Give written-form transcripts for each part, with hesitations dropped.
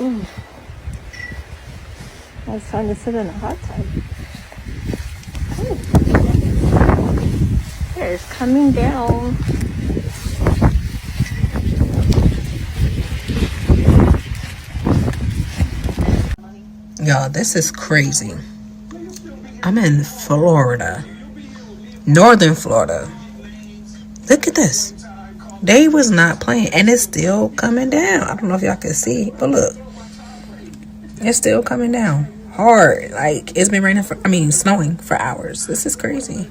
Now it's time to sit in a hot tub. Ooh. It's coming down. Y'all, this is crazy. I'm in Florida. Northern Florida. Look at this. They was not playing, and it's still coming down. I don't know if y'all can see, but look. It's still coming down. Hard. Like, it's been snowing for hours. This is crazy.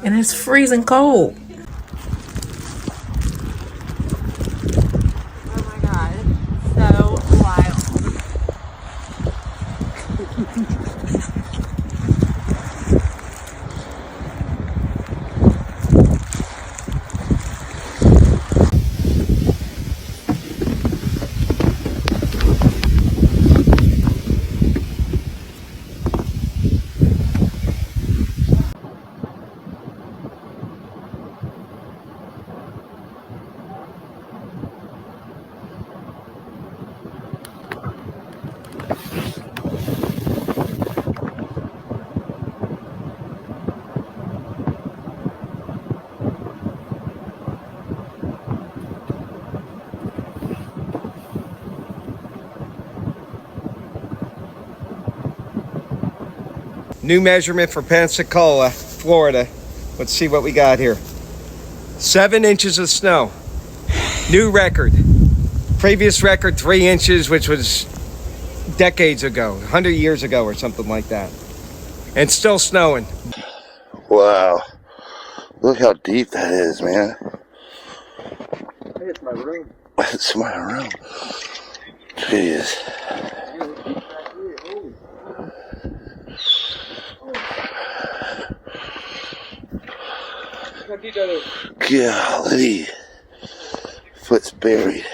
And it's freezing cold. Oh my god. So wild. New measurement for Pensacola, Florida. Let's see what we got here. 7 inches of snow. New record. Previous record 3 inches, which was decades ago, 100 years ago or something like that. And still snowing. Wow. Look how deep that is, man. It's my room. It's my room. Jeez. Golly. Foot's buried.